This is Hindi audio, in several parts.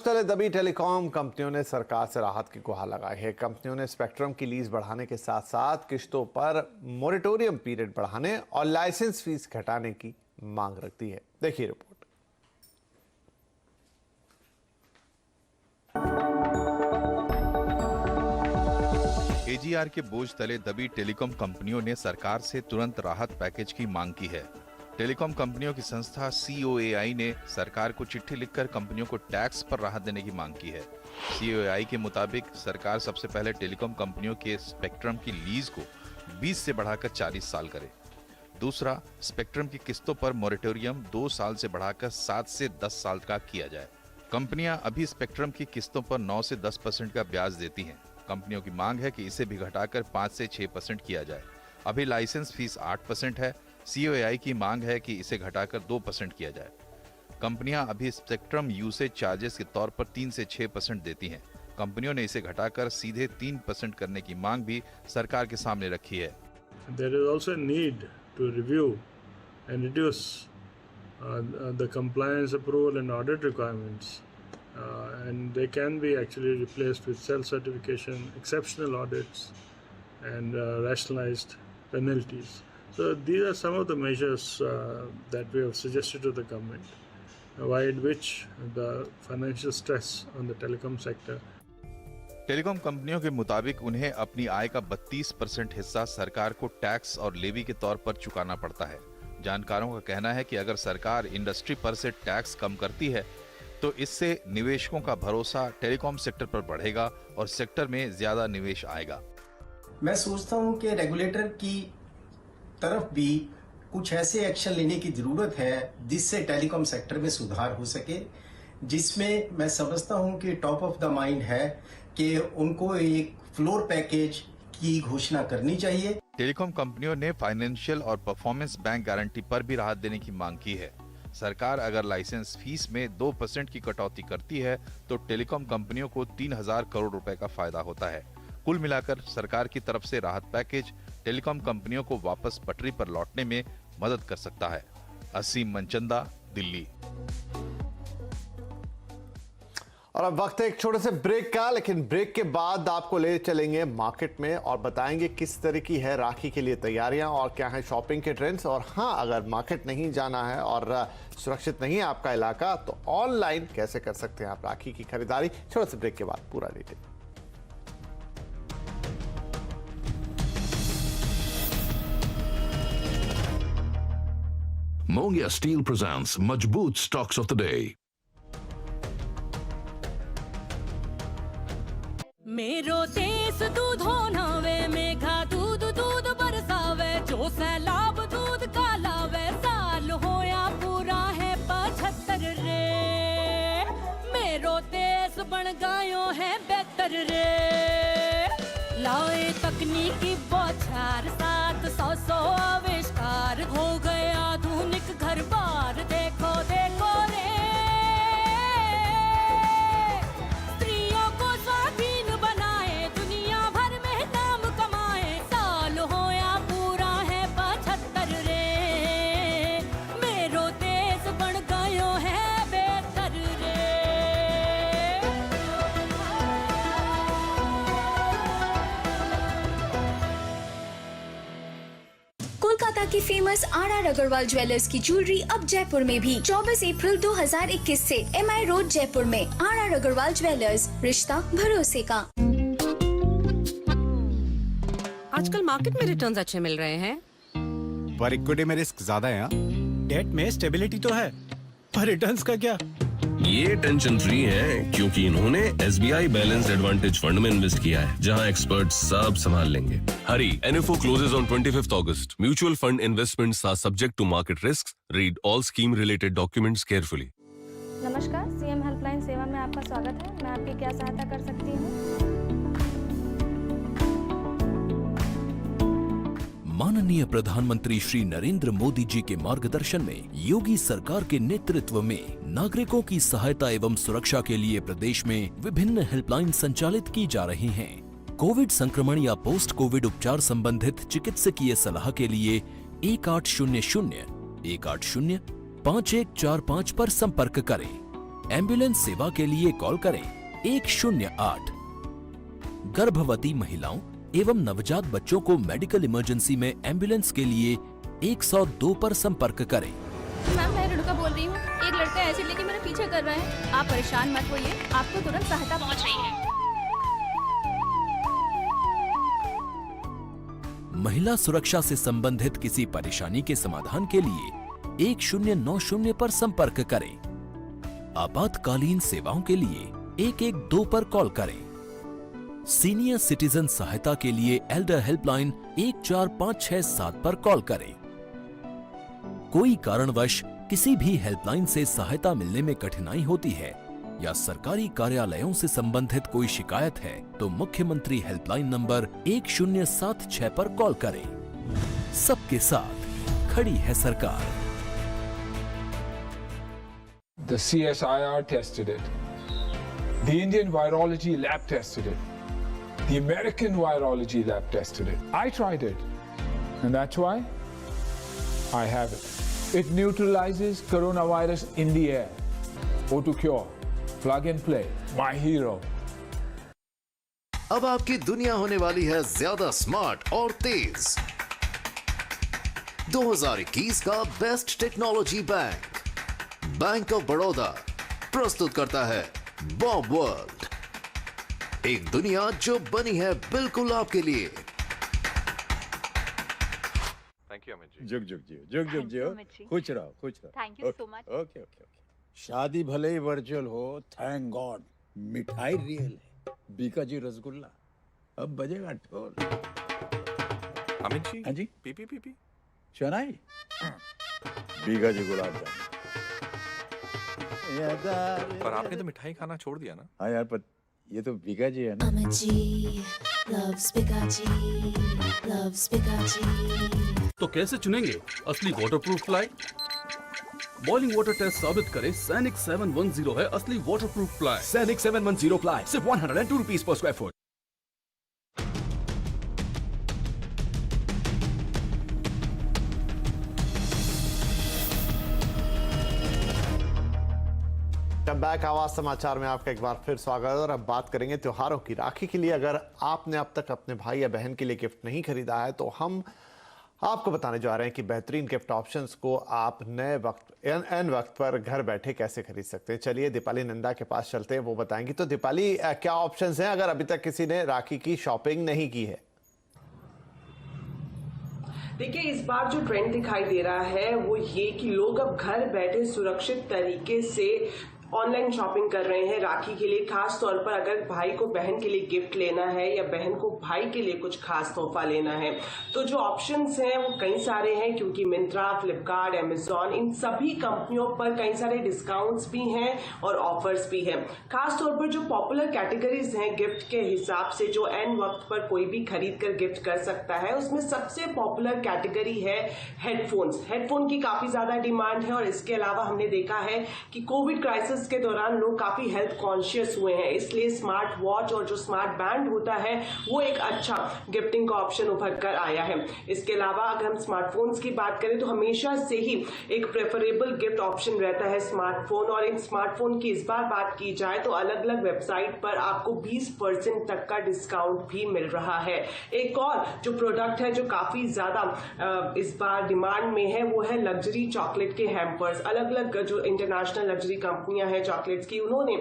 तले दबी टेलीकॉम कंपनियों ने सरकार से राहत की गुहार लगाई है। कंपनियों ने स्पेक्ट्रम की लीज बढ़ाने के साथ साथ किश्तों पर मोरेटोरियम पीरियड बढ़ाने और लाइसेंस फीस घटाने की मांग रख दी है। देखिए रिपोर्ट। एजीआर के बोझ तले दबी टेलीकॉम कंपनियों ने सरकार से तुरंत राहत पैकेज की मांग की है। टेलीकॉम कंपनियों की संस्था COAI ने सरकार को चिट्ठी लिखकर कंपनियों को टैक्स पर राहत देने की मांग की है। COAI के मुताबिक सरकार सबसे पहले टेलीकॉम कंपनियों के स्पेक्ट्रम की लीज को 20 से बढ़ाकर 40 साल करे। दूसरा, स्पेक्ट्रम की किस्तों पर मोरेटोरियम 2 साल से बढ़ाकर 7 से 10 साल का किया जाए। कंपनियां अभी स्पेक्ट्रम की किस्तों पर 9 से 10% का ब्याज देती हैं। कंपनियों की मांग है कि इसे भी घटाकर 5 से 6% किया जाए। अभी लाइसेंस फीस 8% है। COAI की मांग है कि इसे घटाकर 2% किया जाए। कंपनियां अभी स्पेक्ट्रम यूसेज चार्जेस के तौर पर 3 से 6% देती हैं। कंपनियों ने इसे घटाकर सीधे 3% करने की मांग भी सरकार के सामने रखी है। There is also a need to review and reduce the compliance, approval and audit requirements, and they can be actually replaced with self-certification, exceptional audits and rationalized penalties. So these are some of the measures that we have suggested to the government, while which the financial stress on the telecom sector. Telecom कंपनियों के मुताबिक उन्हें अपनी आय का 32% हिस्सा सरकार को टैक्स और लेवी के तौर पर चुकाना पड़ता है। जानकारों का कहना है कि अगर सरकार इंडस्ट्री पर से टैक्स कम करती है तो इससे निवेशकों का भरोसा टेलीकॉम सेक्टर पर बढ़ेगा और सेक्टर में ज्यादा निवेश आएगा। मैं सोचता हूं कि रेगुलेटर की तरफ भी कुछ ऐसे एक्शन लेने की जरूरत है जिससे टेलीकॉम सेक्टर में सुधार हो सके, जिसमें मैं समझता हूं कि टॉप ऑफ द माइंड है कि उनको एक फ्लोर पैकेज की घोषणा करनी चाहिए। टेलीकॉम कंपनियों ने फाइनेंशियल और परफॉर्मेंस बैंक गारंटी पर भी राहत देने की मांग की है। सरकार अगर लाइसेंस फीस में 2% की कटौती करती है तो टेलीकॉम कंपनियों को 3000 करोड़ रुपए का फायदा होता है। कुल मिलाकर सरकार की तरफ से राहत पैकेज टेलीकॉम कंपनियों को वापस पटरी पर लौटने में मदद कर सकता है। असीम मनचंदा, दिल्ली। और अब वक्त है एक छोटे से ब्रेक का, लेकिन ब्रेक के बाद आपको ले चलेंगे मार्केट में और बताएंगे किस तरह की है राखी के लिए तैयारियां और क्या है शॉपिंग के ट्रेंड्स। और हाँ, अगर मार्केट नहीं जाना है और सुरक्षित नहीं है आपका इलाका तो ऑनलाइन कैसे कर सकते हैं आप राखी की खरीदारी। छोटे से ब्रेक के बाद पूरा detail. Mongia Steel presents Majboot Stocks of the Day. मेरो देश दूधो नावे मेघा दूध दूध बरसावे जो सैलाब दूध का लावे साल होया पूरा है 75 रे मेरो देश बन गयो है बेहतर रे लाए तकनीकी बौछार 700 आविष्कार हो गए आधुनिक घर बार देखो देखो रे स्त्रियों को स्वाधीन बनाए दुनिया भर में नाम कमाए साल होया पूरा है 75 रे मेरो देश बन गयो है बेहतर रे। कोलकाता की फेमस RR अग्रवाल ज्वेलर्स की ज्वेलरी अब जयपुर में भी 24 अप्रैल 2021 से MI रोड जयपुर में RR अग्रवाल ज्वेलर्स, रिश्ता भरोसे का। आजकल मार्केट में रिटर्न्स अच्छे मिल रहे हैं पर इक्विटी में रिस्क ज्यादा है। डेट में स्टेबिलिटी तो है पर रिटर्न्स का क्या? ये टेंशन फ्री है क्योंकि इन्होंने SBI बैलेंस्ड एडवांटेज फंड में इन्वेस्ट किया है जहां एक्सपर्ट सब संभाल लेंगे। हरी, NFO closes on 25th August. Mutual fund investments are subject to market risks. Read all scheme related documents carefully. नमस्कार, CM हेल्पलाइन सेवा में आपका स्वागत है। मैं आपकी क्या सहायता कर सकती हूँ? माननीय प्रधानमंत्री श्री नरेंद्र मोदी जी के मार्गदर्शन में योगी सरकार के नेतृत्व में नागरिकों की सहायता एवं सुरक्षा के लिए प्रदेश में विभिन्न हेल्पलाइन संचालित की जा रही हैं। कोविड संक्रमण या पोस्ट कोविड उपचार संबंधित चिकित्सकीय सलाह के लिए 1800 1800 5145 पर संपर्क करें। एम्बुलेंस सेवा के लिए कॉल करें 108। गर्भवती महिलाओं एवं नवजात बच्चों को मेडिकल इमरजेंसी में एम्बुलेंस के लिए 102 पर संपर्क करें। मैम मैं रेणुका बोल रही हूँ। एक लड़का एसिड लेके मेरा पीछा कर रहा है। आप परेशान मत होइए, आपको तुरंत सहायता पहुँच रही है। महिला सुरक्षा से संबंधित किसी परेशानी के समाधान के लिए 1090 पर संपर्क करें। आपातकालीन सेवाओं के लिए 112 पर कॉल करें। सीनियर सिटीजन सहायता के लिए एल्डर हेल्पलाइन 14567 पर कॉल करें। कोई कारणवश किसी भी हेल्पलाइन से सहायता मिलने में कठिनाई होती है या सरकारी कार्यालयों से संबंधित कोई शिकायत है तो मुख्यमंत्री हेल्पलाइन नंबर 1076 पर कॉल करें। सबके साथ खड़ी है सरकार। The CSIR tested it. The Indian Virology Lab tested it. The American Virology Lab tested it. I tried it. And that's why I have it. It neutralizes coronavirus in the air. O2 Cure. Plug and play. My hero. अब आपकी दुनिया होने वाली है ज्यादा स्मार्ट और तेज। 2021 का best technology bank of Baroda प्रस्तुत करता है बॉब वर्ल्ड, एक दुनिया जो बनी है बिल्कुल आपके लिए। Thank you Amit ji. जुग जुग जियो, जुग जुग जियो, खुश रहो, खुश रहो। Thank you so much. Okay okay okay. शादी भले ही वर्चुअल हो, थैंक गॉड मिठाई रियल है। बीका जी रसगुल्ला, अब बजेगा ढोल। अमित जी। हाँ जी। पीपी शनाई, बीका जी गुलाब जामुन। पर आपने तो मिठाई खाना छोड़ दिया ना। हाँ यार, पर ये तो बीका जी है ना। तो कैसे चुनेंगे असली waterproof ply? Boiling water test साबित करे सैनिक 710 है असली वाटरप्रूफ प्लाई। सैनिक 710 प्लाई सिर्फ 102 रुपीस पर स्क्वायर फुट। बैक आवाज समाचार में आपका एक बार फिर स्वागत है और अब बात करेंगे त्योहारों की। राखी के लिए अगर आपने अब तक अपने भाई या बहन के लिए गिफ्ट नहीं खरीदा है तो हम आपको बताने जा रहे हैं कि बेहतरीन गिफ्ट ऑप्शंस को आप नए वक्त एन वक्त पर घर बैठे कैसे खरीद सकते हैं। चलिए दीपाली नंदा के पास चलते हैं, वो बताएंगी। तो दीपाली, क्या ऑप्शंस हैं अगर अभी तक किसी ने राखी की शॉपिंग नहीं की है? देखिए, इस बार जो ट्रेंड दिखाई दे रहा है वो ये कि लोग अब घर बैठे सुरक्षित तरीके से ऑनलाइन शॉपिंग कर रहे हैं राखी के लिए। खास तौर पर अगर भाई को बहन के लिए गिफ्ट लेना है या बहन को भाई के लिए कुछ खास तोहफा लेना है तो जो ऑप्शंस हैं वो कई सारे हैं, क्योंकि मिंत्रा, फ्लिपकार्ट, अमेजॉन, इन सभी कंपनियों पर कई सारे डिस्काउंट्स भी हैं और ऑफर्स भी हैं। खास तौर पर जो पॉपुलर कैटेगरीज हैं गिफ्ट के हिसाब से, जो एन वक्त पर कोई भी खरीद कर गिफ्ट कर सकता है, उसमें सबसे पॉपुलर कैटेगरी है हेडफोन्स। हेडफोन की काफी ज्यादा डिमांड है और इसके अलावा हमने देखा है कि कोविड क्राइसिस के दौरान लोग काफी हेल्थ कॉन्शियस हुए हैं, इसलिए स्मार्ट वॉच और जो स्मार्ट बैंड होता है वो एक अच्छा गिफ्टिंग का ऑप्शन उभर कर आया है। इसके अलावा अगर हम स्मार्टफोन्स की बात करें तो हमेशा से ही एक प्रेफरेबल गिफ्ट ऑप्शन रहता है स्मार्टफोन, और इन स्मार्टफोन की इस बार बात की जाए तो अलग अलग वेबसाइट पर आपको 20% तक का डिस्काउंट भी मिल रहा है। एक और जो प्रोडक्ट है जो काफी ज्यादा इस बार डिमांड में है वो है लग्जरी चॉकलेट के हैम्पर्स। अलग अलग जो इंटरनेशनल लग्जरी कंपनियां हैं चॉकलेट्स की, उन्होंने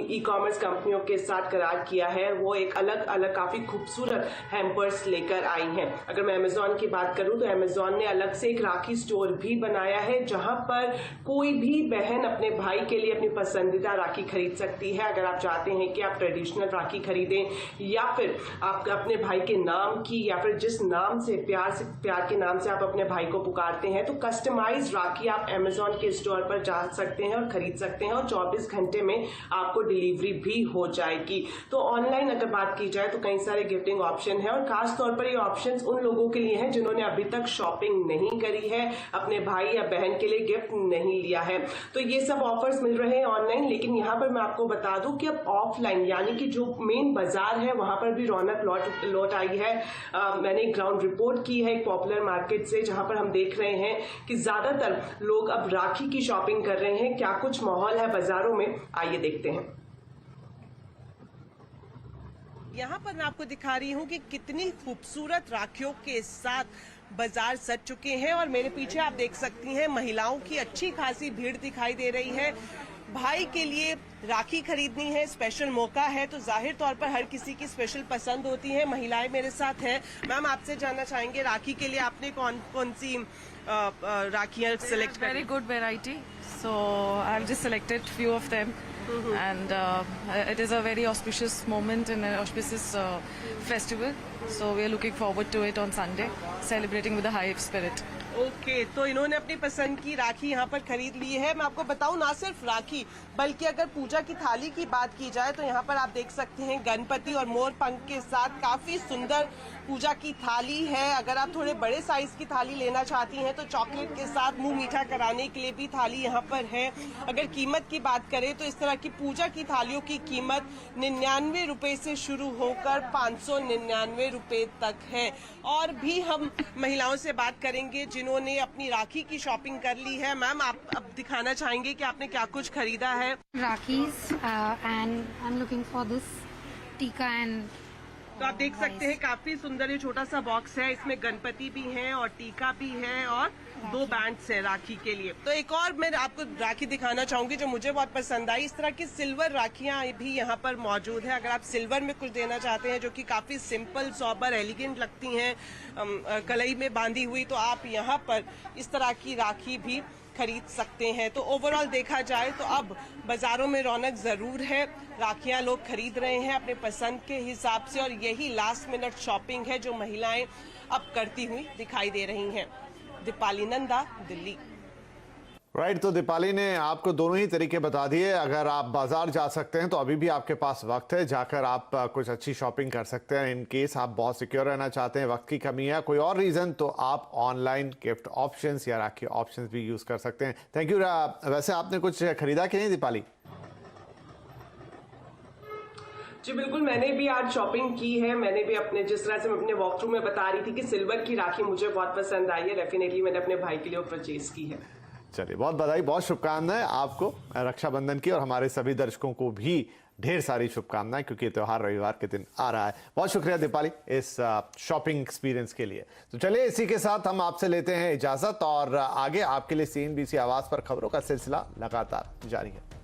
ई कॉमर्स कंपनियों के साथ करार किया है, वो एक अलग अलग काफी खूबसूरत हैम्पर्स लेकर आई हैं। अगर मैं अमेजॉन की बात करूं तो अमेजॉन ने अलग से एक राखी स्टोर भी बनाया है जहां पर कोई भी बहन अपने भाई के लिए अपनी पसंदीदा राखी खरीद सकती है। अगर आप चाहते हैं कि आप ट्रेडिशनल राखी खरीदें या फिर आप अपने भाई के नाम की या फिर जिस नाम से प्यार के नाम से आप अपने भाई को पुकारते हैं तो कस्टमाइज राखी आप अमेजॉन के स्टोर पर जा सकते हैं और खरीद सकते हैं और 24 घंटे में आपको डिलीवरी भी हो जाएगी। तो ऑनलाइन अगर बात की जाए तो कई सारे गिफ्टिंग ऑप्शन है और खास तौर पर ये ऑप्शंस उन लोगों के लिए हैं जिन्होंने अभी तक शॉपिंग नहीं करी है, अपने भाई या बहन के लिए गिफ्ट नहीं लिया है। तो ये सब ऑफर्स मिल रहे हैं ऑनलाइन, लेकिन यहाँ पर मैं आपको बता दूं कि अब ऑफलाइन यानी कि जो मेन बाजार है वहां पर भी रौनक लौट आई है। मैंने एक ग्राउंड रिपोर्ट की है एक पॉपुलर मार्केट से, जहां पर हम देख रहे हैं कि ज्यादातर लोग अब राखी की शॉपिंग कर रहे हैं। क्या कुछ माहौल है बाजारों में, आइए देखते हैं। यहाँ पर मैं आपको दिखा रही हूँ कि कितनी खूबसूरत राखियों के साथ बाजार सज चुके हैं और मेरे पीछे आप देख सकती हैं महिलाओं की अच्छी खासी भीड़ दिखाई दे रही है। भाई के लिए राखी खरीदनी है, स्पेशल मौका है, तो जाहिर तौर पर हर किसी की स्पेशल पसंद होती है। महिलाएं मेरे साथ हैं। मैम, आपसे जानना चाहेंगे राखी के लिए आपने कौन कौन सी राखियां सेलेक्ट करी? Very good variety. So I've just selected few of them. And it is a very auspicious moment and an auspicious festival. So we are looking forward to it on Sunday, celebrating with a high spirit. Okay, तो इन्होंने अपनी पसंद की राखी यहाँ पर खरीद ली है। मैं आपको बताऊँ, ना सिर्फ राखी बल्कि अगर पूजा की थाली की बात की जाए तो यहाँ पर आप देख सकते हैं गणपति और मोर पंख के साथ काफी सुंदर पूजा की थाली है। अगर आप थोड़े बड़े साइज की थाली लेना चाहती हैं तो चॉकलेट के साथ मुंह मीठा कराने के लिए भी थाली यहाँ पर है। अगर कीमत की बात करें तो इस तरह की पूजा की थालियों की कीमत 99 रुपए से शुरू होकर 599 रुपए तक है। और भी हम महिलाओं से बात करेंगे जिन्होंने अपनी राखी की शॉपिंग कर ली है। मैम, आप अब दिखाना चाहेंगे कि आपने क्या कुछ खरीदा है? Rakhis and I am looking for this टीका एंड तो आप देख सकते हैं काफी सुंदर ये छोटा सा बॉक्स है। इसमें गणपति भी है और टीका भी है और 2 बैंड्स है राखी के लिए। तो एक और मैं आपको राखी दिखाना चाहूंगी जो मुझे बहुत पसंद आई। इस तरह की सिल्वर राखियां भी यहाँ पर मौजूद है। अगर आप सिल्वर में कुछ देना चाहते हैं जो कि काफी सिंपल, सोबर, एलिगेंट लगती हैं कलाई में बांधी हुई, तो आप यहाँ पर इस तरह की राखी भी खरीद सकते हैं। तो ओवरऑल देखा जाए तो अब बाजारों में रौनक जरूर है। राखियां लोग खरीद रहे हैं अपने पसंद के हिसाब से और यही लास्ट मिनट शॉपिंग है जो महिलाएं अब करती हुई दिखाई दे रही हैं। दीपाली नंदा, दिल्ली। राइट, तो दीपाली ने आपको दोनों ही तरीके बता दिए। अगर आप बाजार जा सकते हैं तो अभी भी आपके पास वक्त है, जाकर आप कुछ अच्छी शॉपिंग कर सकते हैं। इन केस आप बहुत सिक्योर रहना चाहते हैं, वक्त की कमी है, कोई और रीजन, तो आप ऑनलाइन गिफ्ट ऑप्शंस या राखी ऑप्शंस भी यूज कर सकते हैं। Thank you. वैसे आपने कुछ खरीदा कि नहीं दीपाली? जी बिल्कुल, मैंने भी आज शॉपिंग की है। मैंने भी अपने, जिस तरह से मैं अपने वॉक थ्रू में बता रही थी कि सिल्वर की राखी मुझे बहुत पसंद आई है, डेफिनेटली मैंने अपने भाई के लिए परचेज की है। चलिए, बहुत बधाई, बहुत शुभकामनाएं आपको रक्षाबंधन की, और हमारे सभी दर्शकों को भी ढेर सारी शुभकामनाएं, क्योंकि त्योहार रविवार के दिन आ रहा है। बहुत शुक्रिया दीपाली इस शॉपिंग एक्सपीरियंस के लिए। तो चलिए, इसी के साथ हम आपसे लेते हैं इजाजत और आगे आपके लिए CNBC आवाज पर खबरों का सिलसिला लगातार जारी है।